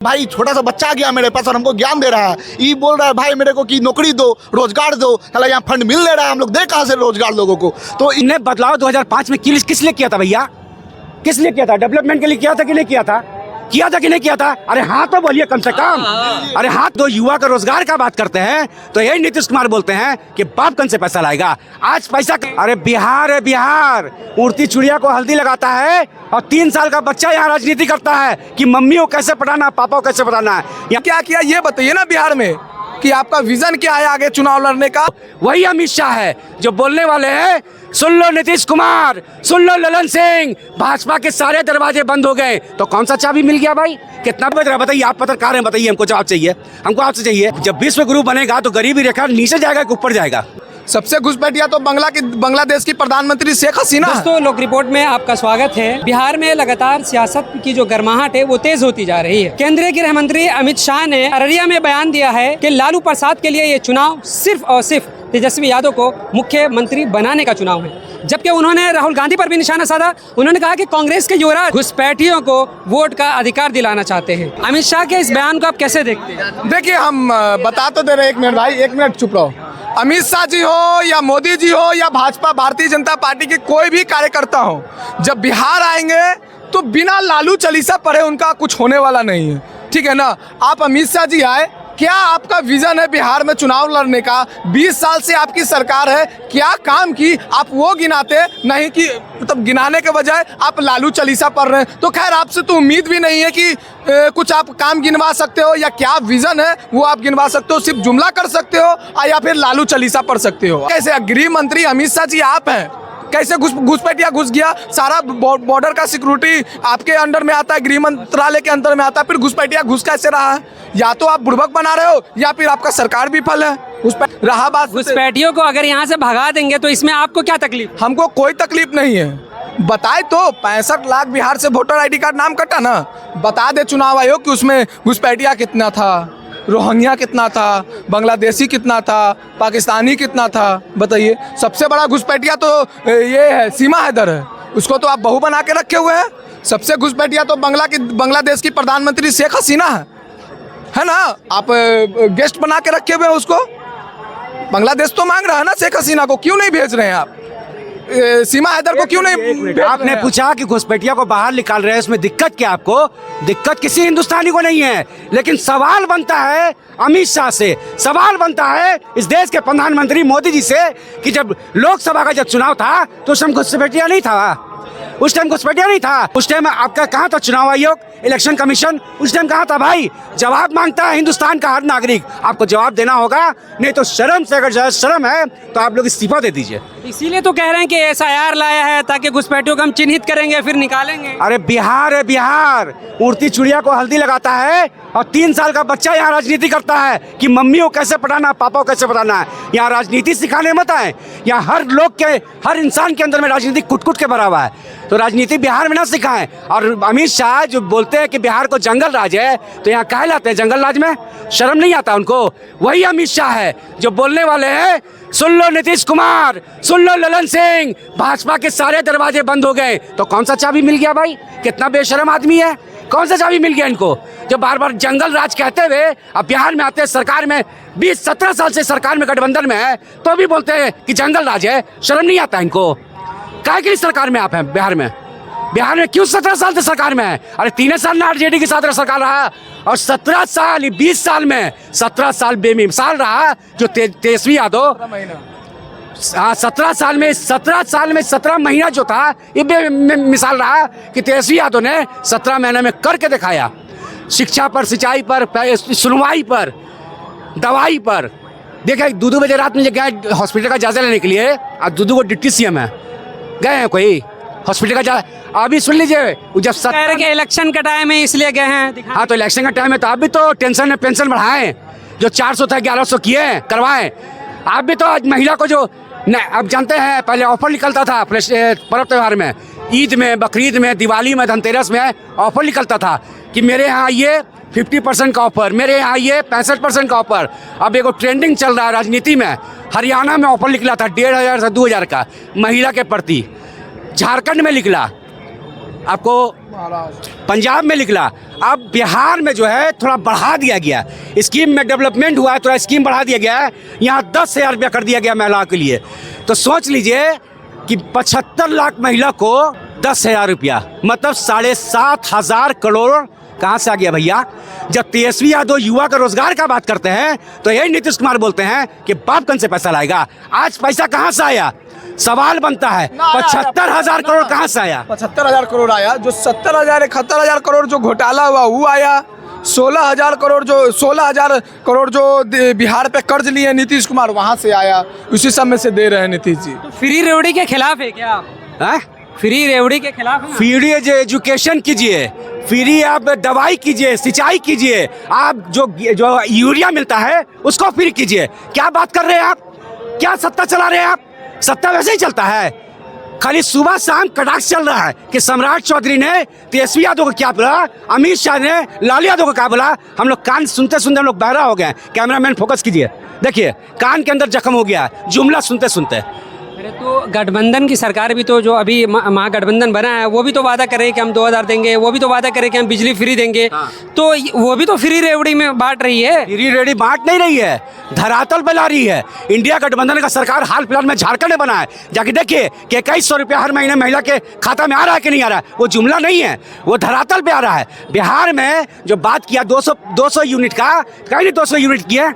भाई छोटा सा बच्चा आ गया मेरे पास और हमको ज्ञान दे रहा है। ये बोल रहा है भाई मेरे को कि नौकरी दो, रोजगार दो। साला यहाँ फंड मिल ले रहा है, हम लोग दे कहाँ से रोजगार लोगों को। तो इन्हें बदलाव 2005 में किस लिए किया था भैया? किस लिए किया था? डेवलपमेंट के लिए किया था कि नहीं किया था? किया था कि नहीं किया था? अरे हाँ तो बोलिए कम से कम। अरे हाँ, तो युवा का रोजगार का बात करते हैं तो यही नीतीश कुमार बोलते हैं कि बाप कौन से पैसा लाएगा आज पैसा। अरे बिहार है बिहार, उड़ती चिड़िया को हल्दी लगाता है और 3 साल का बच्चा यहाँ राजनीति करता है कि मम्मी को कैसे पढ़ाना, पापा को कैसे पढ़ाना है। या क्या किया ये बताइए ना बिहार में कि आपका विजन क्या है आगे चुनाव लड़ने का। वही अमित शाह है जो बोलने वाले हैं, सुन लो नीतीश कुमार, सुन लो ललन सिंह, भाजपा के सारे दरवाजे बंद हो गए। तो कौन सा चाबी मिल गया भाई? कितना बज रहा है बताइए? आप पत्रकार हैं, बताइए, हमको जवाब चाहिए, हमको आपसे चाहिए। जब विश्व गुरु बनेगा तो गरीबी रेखा नीचे जाएगा कि ऊपर जाएगा? सबसे घुसपैठिया तो बांग्लादेश की प्रधानमंत्री शेख हसीना। दोस्तों, लोक रिपोर्ट में आपका स्वागत है। बिहार में लगातार सियासत की जो गर्माहट है वो तेज होती जा रही है। केंद्रीय गृह मंत्री अमित शाह ने अररिया में बयान दिया है कि लालू प्रसाद के लिए ये चुनाव सिर्फ और सिर्फ तेजस्वी यादव को मुख्यमंत्री बनाने का चुनाव है। जबकि उन्होंने राहुल गांधी पर भी निशाना साधा। उन्होंने कहा कि कांग्रेस के युवराज घुसपैठियों को वोट का अधिकार दिलाना चाहते हैं। अमित शाह के इस बयान को आप कैसे देखते हैं? देखिए, हम बता तो दे रहे, एक मिनट भाई, एक मिनट चुप रहो। अमित शाह जी हो या मोदी जी हो या भाजपा भारतीय जनता पार्टी के कोई भी कार्यकर्ता हो, जब बिहार आएंगे तो बिना लालू चालीसा पढ़े उनका कुछ होने वाला नहीं है, ठीक है ना। आप अमित शाह जी आए, क्या आपका विजन है बिहार में चुनाव लड़ने का? 20 साल से आपकी सरकार है, क्या काम की आप वो गिनाते नहीं कि मतलब गिनाने के बजाय आप लालू चालीसा पढ़ रहे हैं। तो खैर आपसे तो उम्मीद भी नहीं है कि कुछ आप काम गिनवा सकते हो या क्या विजन है वो आप गिनवा सकते हो। सिर्फ जुमला कर सकते हो या फिर लालू चालीसा पढ़ सकते हो। कैसे गृह मंत्री अमित शाह जी आप हैं, कैसे घुसपैठिया घुस गया? सारा बॉर्डर का सिक्योरिटी आपके अंडर में आता है, गृह मंत्रालय के अंदर में आता है, फिर घुसपैठिया घुस कैसे रहा है? या तो आप बुड़बक बना रहे हो या फिर आपका सरकार विफल है। रहा बात घुसपैठियों को अगर यहाँ से भगा देंगे तो इसमें आपको क्या तकलीफ? हमको कोई तकलीफ नहीं है। बताए तो 65 लाख बिहार से वोटर आईडी कार्ड नाम कटा ना, बता दे चुनाव आयोग कि उसमें घुसपैठिया कितना था, रोहिंग्या कितना था, बांग्लादेशी कितना था, पाकिस्तानी कितना था, बताइए। सबसे बड़ा घुसपैठिया तो ये है, सीमा हैदर है, उसको तो आप बहू बना के रखे हुए हैं। सबसे घुसपैठिया तो बांग्लादेश की प्रधानमंत्री शेख हसीना है ना, आप गेस्ट बना के रखे हुए हैं उसको। बांग्लादेश तो मांग रहा है ना शेख हसीना को, क्यों नहीं भेज रहे हैं आप? सीमा हैदर को क्यों नहीं? आपने पूछा कि घुसपैठिया को बाहर निकाल रहे हैं, उसमें दिक्कत क्या? आपको दिक्कत किसी हिंदुस्तानी को नहीं है, लेकिन सवाल बनता है अमित शाह से, सवाल बनता है इस देश के प्रधानमंत्री मोदी जी से कि जब लोकसभा का जब चुनाव था तो उस टाइम घुसपैठिया नहीं था, उस टाइम घुसपैठिया नहीं था। उस टाइम आपका कहाँ था चुनाव आयोग, इलेक्शन कमीशन? उस टाइम कहाँ था भाई? जवाब मांगता है हिंदुस्तान का हर नागरिक, आपको जवाब देना होगा, नहीं तो शर्म से, अगर शर्म है तो आप लोग इस्तीफा दे दीजिए। इसीलिए तो कह रहे हैं कि SIR लाया है ताकि घुसपैठियों को हम चिन्हित करेंगे फिर निकालेंगे। अरे बिहार है बिहार, उड़ती चिड़िया को हल्दी लगाता है और 3 साल का बच्चा यहाँ राजनीति करता है कि मम्मी को कैसे पढ़ाना, पापा को कैसे पढ़ाना है। यहाँ राजनीति सिखाने मत आए, यहाँ हर लोग के, हर इंसान के अंदर में राजनीति कुट के भरा हुआ है, तो राजनीति बिहार में ना सिखाएं। और अमित शाह जो बोलते हैं कि बिहार को जंगल राज है, तो यहाँ काहे लाते हैं जंगल राज में? शर्म नहीं आता उनको? वही अमित शाह है जो बोलने वाले हैं, सुन लो नीतीश कुमार, सुन लो ललन सिंह, भाजपा के सारे दरवाजे बंद हो गए। तो कौन सा चाबी मिल गया भाई? कितना बेशरम आदमी है, कौन सा चाबी मिल गया इनको जो बार बार जंगल राज कहते हुए अब बिहार में आते हैं, सरकार में 20-17 साल से सरकार में गठबंधन में है तो भी बोलते हैं कि जंगल राज है। शर्म नहीं आता इनको? काहे की सरकार में आप हैं बिहार में? बिहार में क्यों 17 साल से सरकार में है? अरे 3 साल ना RJD के साथ सरकार रहा और 17 साल, 20 साल में 17 साल बेमिसाल रहा जो तेजस्वी यादव। हाँ, 17 साल में 17 महीना जो था ये बेमिसाल रहा कि तेजस्वी यादव ने 17 महीने में करके दिखाया। शिक्षा पर, सिंचाई पर, सुनवाई पर, दवाई पर। देखा 2-2 बजे रात में गए हॉस्पिटल का जायजा लेने के लिए, आज 2-2 को डिप्टी CM है, गए हैं कोई हॉस्पिटल का जायजा? अभी सुन लीजिए, जब कह के इलेक्शन का टाइम है इसलिए गए हैं। हाँ, तो इलेक्शन का टाइम है तो आप भी तो टेंशन में पेंशन बढ़ाएं, जो 400 था 1100 किए करवाएं। आप भी तो आज महिला को जो अब जानते हैं, पहले ऑफर निकलता था पर्व त्यौहार में, ईद में, बकरीद में, दिवाली में, धनतेरस में ऑफर निकलता था कि मेरे यहाँ ये 50% का ऑफर, मेरे यहाँ ये 65% का ऑफर। अब एक ट्रेंडिंग चल रहा है राजनीति में, हरियाणा में ऑफर निकला था 1500 से 2000 का महिला के प्रति, झारखंड में निकला, आपको पंजाब में निकला, अब बिहार में जो है थोड़ा बढ़ा दिया गया, स्कीम में डेवलपमेंट हुआ है, थोड़ा स्कीम बढ़ा दिया गया है। यहाँ 10,000 रुपया कर दिया गया महिलाओं के लिए। तो सोच लीजिए कि 75 लाख महिला को 10,000 रुपया, मतलब 7,500 करोड़ कहाँ से आ गया भैया। जब तेजस्वी यादव युवा का रोजगार का बात करते हैं तो यही नीतीश कुमार बोलते हैं कि बाप कौन से पैसा लाएगा। आज पैसा कहाँ से आया, सवाल बनता है। 75,000 करोड़ कहाँ से आया? 75,000 करोड़ आया। जो 70,000 71,000 करोड़ जो घोटाला हुआ वो आया। 16,000 करोड़ जो बिहार पे कर्ज लिए नीतीश कुमार, वहाँ से आया। उसी सब में से दे रहे हैं नीतीश जी। तो फ्री रेवड़ी के खिलाफ है क्या आप? फ्री रेवड़ी के खिलाफ है? फ्री एजुकेशन कीजिए, फ्री आप दवाई कीजिए, सिंचाई कीजिए, आप जो यूरिया मिलता है उसको फ्री कीजिए। क्या बात कर रहे हैं आप? क्या सत्ता चला रहे हैं आप? सत्ता वैसे ही चलता है, खाली सुबह शाम कटाक्ष चल रहा है कि सम्राट चौधरी ने तेजस्वी यादव को क्या बोला, अमित शाह ने लालू यादव को क्या बोला। हम लोग कान सुनते सुनते हम लोग बहरा हो गए। कैमरामैन फोकस कीजिए, देखिए कान के अंदर जख्म हो गया जुमला सुनते सुनते। अरे तो गठबंधन की सरकार भी तो, जो अभी महागठबंधन बना है, वो भी तो वादा करे कि हम 2,000 देंगे, वो भी तो वादा करे कि हम बिजली फ्री देंगे। तो वो भी तो फ्री रेवड़ी में बांट रही है। फ्री रेडी बांट नहीं रही है, धरातल पे ला रही है। इंडिया गठबंधन का सरकार हाल फिलहाल में झारखंड में बना है, जाके देखिए कि 2,100 रुपया हर महीने महिला के खाता में आ रहा है कि नहीं आ रहा है। वो जुमला नहीं है, वो धरातल पे आ रहा है। बिहार में जो बात किया 200 यूनिट का, कहीं नहीं 200 यूनिट किए,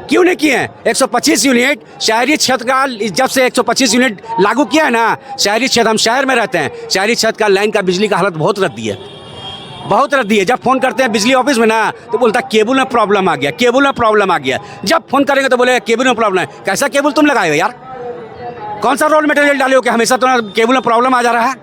क्यों नहीं किए हैं? 125 यूनिट शहरी क्षेत्र का, जब से 125 यूनिट लागू किया है ना, शहरी क्षेत्र, हम शहर में रहते हैं, शहरी क्षेत्र का लाइन का बिजली का हालत बहुत रद्दी है, बहुत रद्दी है। जब फोन करते हैं बिजली ऑफिस में ना तो बोलता है केबल में प्रॉब्लम आ गया, केबल में प्रॉब्लम आ गया। जब फोन करेंगे तो बोले केबल में प्रॉब्लम है। कैसा केबल तुम लगाए हो यार? कौन सा रोल मटेरियल डाले हो कि हमेशा तो केबल में प्रॉब्लम आ जा रहा है?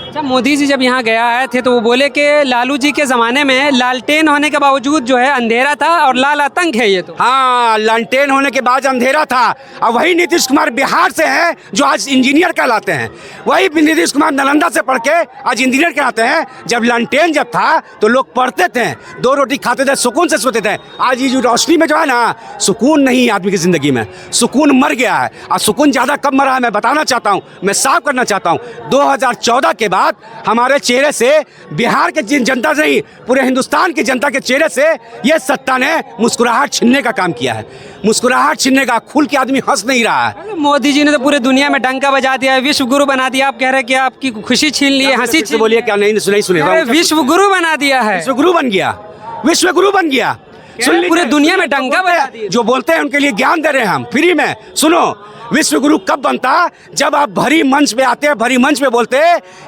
जब मोदी जी जब यहाँ गया आए थे तो वो बोले कि लालू जी के ज़माने में लालटेन होने के बावजूद जो है अंधेरा था और लाल आतंक है ये। तो हाँ, लालटेन होने के बाद अंधेरा था। और वही नीतीश कुमार बिहार से हैं जो आज इंजीनियर कहलाते हैं। वही नीतीश कुमार नालंदा से पढ़ के आज इंजीनियर कहलाते हैं। जब लालटेन जब था तो लोग पढ़ते थे, 2 रोटी खाते थे, सुकून से सोते थे। आज ये जो रोशनी में जो है ना, सुकून नहीं आदमी की ज़िंदगी में, सुकून मर गया है। और सुकून ज़्यादा कब मरा है मैं बताना चाहता हूँ, मैं साफ करना चाहता हूँ। 2014 के बाद हमारे चेहरे से, बिहार के जनता से नहीं पूरे हिंदुस्तान की जनता के चेहरे से ये सत्ता ने मुस्कुराहट छीनने का काम किया है। मुस्कुराहट छीनने का, खुल के आदमी हंस नहीं रहा है। मोदी जी ने तो पूरे दुनिया में डंका बजा दिया है, विश्व गुरु बना दिया। आप कह रहे हैं कि आपकी खुशी छीन ली है, हंसी छीन। बोलिए क्या नहीं सुने? विश्व गुरु बना दिया है, विश्व गुरु बन गया, विश्व गुरु बन गया। पूरे दुनिया में डंका बजा दिया। जो बोलते हैं उनके लिए ज्ञान दे रहे हैं हम फ्री में। सुनो, विश्व गुरु कब बनता? जब आप भरी मंच पे आते, भरी मंच पे बोलते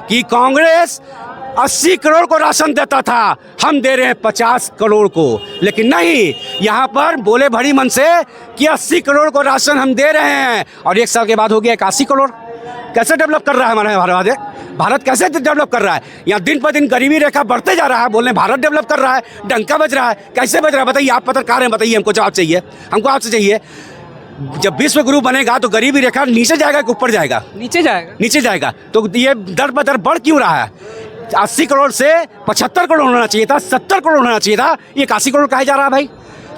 कि कांग्रेस 80 करोड़ को राशन देता था, हम दे रहे हैं 50 करोड़ को। लेकिन नहीं, यहाँ पर बोले भरी मन से कि 80 करोड़ को राशन हम दे रहे हैं, और 1 साल के बाद हो गया 81 करोड़। कैसे डेवलप कर रहा है हमारा भारत? कैसे डेवलप कर रहा है? यहाँ दिन पर दिन गरीबी रेखा बढ़ते जा रहा है, बोल रहे भारत डेवलप कर रहा है, डंका बज रहा है। कैसे बज रहा है बताइए? आप पत्रकार हैं, बताइए, हमको जवाब चाहिए, हमको आपसे चाहिए। जब विश्व गुरु बनेगा तो गरीबी रेखा नीचे जाएगा कि ऊपर जाएगा? नीचे जाएगा, नीचे जाएगा। तो ये दर बदर बढ़ क्यों रहा है? 80 करोड़ से 75 करोड़ होना चाहिए था, 70 करोड़ होना चाहिए था, ये 81 करोड़ कहा जा रहा है भाई।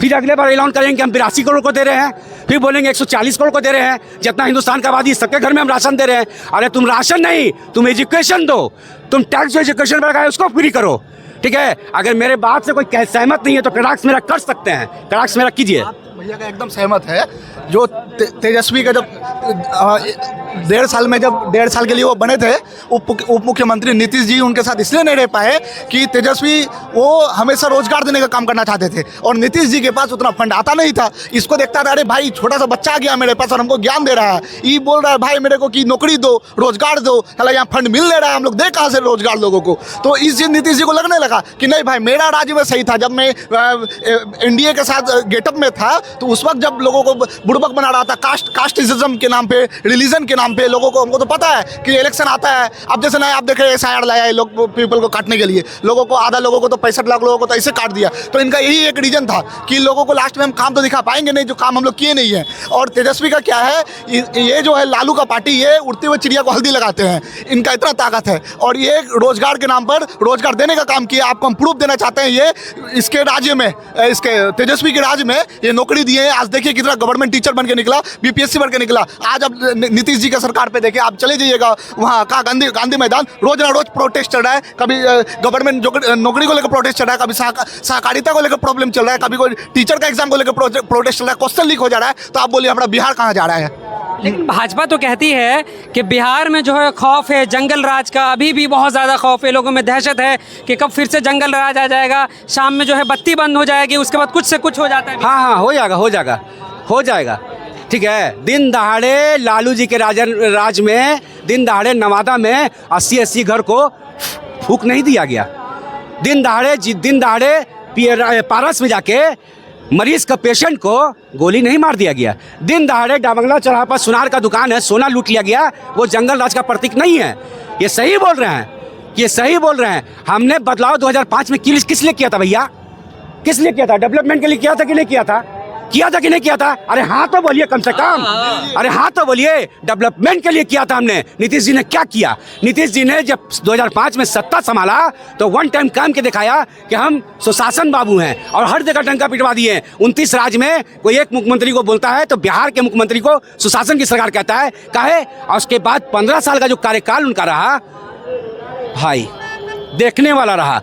फिर अगले बार ऐलान करेंगे कि हम 82 करोड़ को दे रहे हैं, फिर बोलेंगे 140 करोड़ को दे रहे हैं, जितना हिंदुस्तान का आबादी सबके घर में हम राशन दे रहे हैं। अरे तुम राशन नहीं, तुम एजुकेशन दो, तुम टैक्स जो एजुकेशन पर लगाए उसको फ्री करो, ठीक है? अगर मेरे बात से कोई सहमत नहीं है तो कटाक्ष मेरा कर सकते हैं, कटाक्ष मेरा कीजिए। भैया का एकदम सहमत है। जो तेजस्वी का जब 1.5 साल के लिए वो बने थे उप मुख्यमंत्री, नीतीश जी उनके साथ इसलिए नहीं रह पाए कि तेजस्वी वो हमेशा रोजगार देने का काम करना चाहते थे और नीतीश जी के पास उतना फंड आता नहीं था। इसको देखता था, अरे भाई छोटा सा बच्चा आ गया मेरे पास और हमको ज्ञान दे रहा है, ये बोल रहा है भाई मेरे को कि नौकरी दो, रोजगार दो, चला यहाँ फंड मिल ले रहा है, हम लोग दे कहाँ से रोजगार लोगों को। तो इस चीज नीतीश जी को लगने लगा कि नहीं भाई मेरा राज्य में सही था। जब मैं एनडीए के साथ गेटअप में था तो उस वक्त जब लोगों को बुड़बक बना रहा था, कास्टिज्म के नाम पे, रिलीजन के नाम पे, लोगों को, हमको तो पता है कि इलेक्शन आता है। अब जैसे ना आप देख रहे हैं SIR लाया है लोग पीपल को काटने के लिए, लोगों को, आधा लोगों को तो 65 लाख लोगों को तो ऐसे काट दिया। तो इनका यही एक रीजन था कि लोगों को लास्ट में हम काम तो दिखा पाएंगे नहीं, जो काम हम लोग किए नहीं है। और तेजस्वी का क्या है, ये जो है लालू का पार्टी, ये उड़ते हुए चिड़िया को हल्दी लगाते हैं, इनका इतना ताकत है। और ये रोजगार के नाम पर रोजगार देने का काम किया। आपको हम प्रूफ देना चाहते हैं, ये इसके राज्य में, इसके तेजस्वी के राज्य में ये नौकरी नौकरी दिए हैं। आज देखिए कितना गवर्नमेंट टीचर बन के निकला, बीपीएससी बन के निकला। आज अब नीतीश जी के सरकार पे देखिए, आप चले जाइएगा वहाँ का गांधी मैदान, रोज ना रोज प्रोटेस्ट चल रहा है। कभी गवर्नमेंट नौकरी को लेकर प्रोटेस्ट चल रहा है, कभी सहकारिता को लेकर प्रॉब्लम चल रहा है, कभी कोई टीचर का एग्जाम को लेकर प्रोटेस्ट चल रहा है, क्वेश्चन लीक हो जा रहा है। तो आप बोलिए हमारा बिहार कहाँ जा रहा है? लेकिन भाजपा तो कहती है कि बिहार में जो है खौफ है जंगल राज का, अभी भी बहुत ज़्यादा खौफ है, लोगों में दहशत है कि कब फिर से जंगल राज आ जाएगा, शाम में जो है बत्ती बंद हो जाएगी, उसके बाद कुछ से कुछ हो जाता है। हाँ हाँ, हो जाएगा, ठीक है। दिन दहाड़े लालू जी के राज में दिन दहाड़े नवादा में 80 घर को फूक नहीं दिया गया। दिन दहाड़े पारस में जाके मरीज का पेशेंट को गोली नहीं मार दिया गया। दिन दहाड़े डाबंगला चौराहा पर सुनार का दुकान है, सोना लूट लिया गया। वो जंगल राज का प्रतीक नहीं है। ये सही बोल रहे हैं, हमने बदलाव 2005 में किस लिए किया था भैया? किस लिए किया था? डेवलपमेंट के लिए किया था कि नहीं किया था? अरे हाँ तो बोलिए कम से कम, अरे हाँ तो बोलिए। डेवलपमेंट के लिए किया था हमने। नीतीश जी ने क्या किया? नीतीश जी ने जब 2005 में सत्ता संभाला तो वन टाइम काम के दिखाया कि हम सुशासन बाबू हैं, और हर जगह डंका पिटवा दिए। 29 राज्य में कोई एक मुख्यमंत्री को बोलता है तो बिहार के मुख्यमंत्री को सुशासन की सरकार कहता है, काहे? और उसके बाद 15 साल का जो कार्यकाल उनका रहा भाई, देखने वाला रहा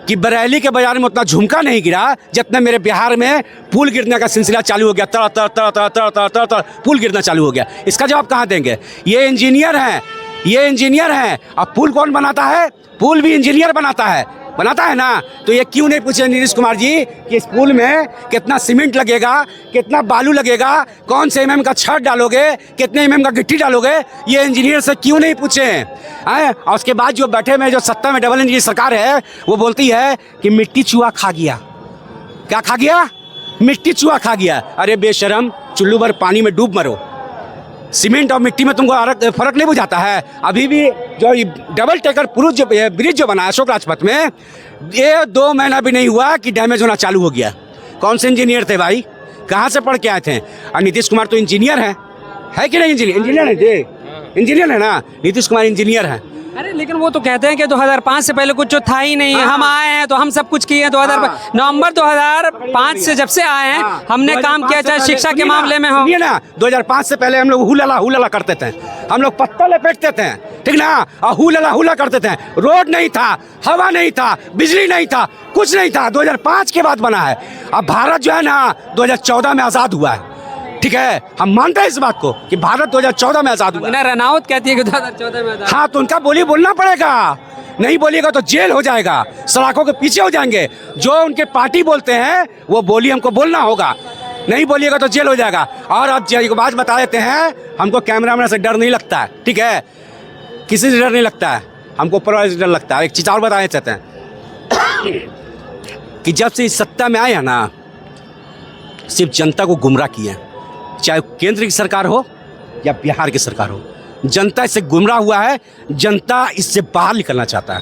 कि बरेली के बाजार में उतना झुमका नहीं गिरा जितना मेरे बिहार में पुल गिरने का सिलसिला चालू हो गया। तर पुल गिरना चालू हो गया। इसका जवाब कहाँ देंगे? ये इंजीनियर हैं। अब पुल कौन बनाता है? पुल भी इंजीनियर बनाता है ना। तो ये क्यों नहीं पूछे नीतीश कुमार जी कि इस पुल में कितना सीमेंट लगेगा, कितना बालू लगेगा, कौन से एमएम का छड़ डालोगे, कितने एमएम का गिट्टी डालोगे? ये इंजीनियर से क्यों नहीं पूछे हैं? और उसके बाद जो बैठे में जो सत्ता में डबल इंजन की सरकार है वो बोलती है कि मिट्टी चूहा खा गया। क्या खा गया? मिट्टी चूहा खा गया। अरे बेशरम, चुल्लू भर पानी में डूब मरो। सीमेंट और मिट्टी में तुमको फर्क नहीं बुझाता है? अभी भी जो डबल टेकर ब्रिज जो बना है अशोक राजपथ में, ये 2 महीना भी नहीं हुआ कि डैमेज होना चालू हो गया। कौन से इंजीनियर थे भाई? कहाँ से पढ़ के आए थे? और नीतीश कुमार तो इंजीनियर है कि नहीं? इंजीनियर है जी, इंजीनियर है ना। नीतीश कुमार इंजीनियर है। अरे लेकिन वो तो कहते हैं कि 2005 से पहले कुछ जो था ही नहीं, हम आए हैं तो हम सब कुछ किए हैं। नवंबर 2005 से जब से आए हैं हमने काम किया, चाहे शिक्षा के मामले में हो। ना 2005 से पहले हम लोग हुलाला करते थे, हम लोग पत्ता लपेटते थे, ठीक ना, और हुला करते थे। रोड नहीं था, हवा नहीं था, बिजली नहीं था, कुछ नहीं था। 2005 के बाद बना है। अब भारत जो है ना 2014 में आज़ाद हुआ है, ठीक है। हम मानते हैं इस बात को कि भारत 2014 में आज़ाद हुआ। रनावत कहती है कि 2014 में आज़ाद। हाँ, तो उनका बोलना पड़ेगा। नहीं बोलिएगा तो जेल हो जाएगा, सलाखों के पीछे हो जाएंगे। जो उनके पार्टी बोलते हैं वो बोली हमको बोलना होगा, नहीं बोलिएगा तो जेल हो जाएगा। और अब एक बात बता देते हैं, हमको कैमरामैन से डर नहीं लगता है, ठीक है, किसी से डर नहीं लगता है, हमको ऊपर से डर लगता है। एक चीज़ और बताना चाहते हैं कि जब से इस सत्ता में आए हैं ना, सिर्फ जनता को गुमराह किए, चाहे केंद्र की सरकार हो या बिहार की सरकार हो। जनता इससे गुमराह हुआ है, जनता इससे बाहर निकलना चाहता है।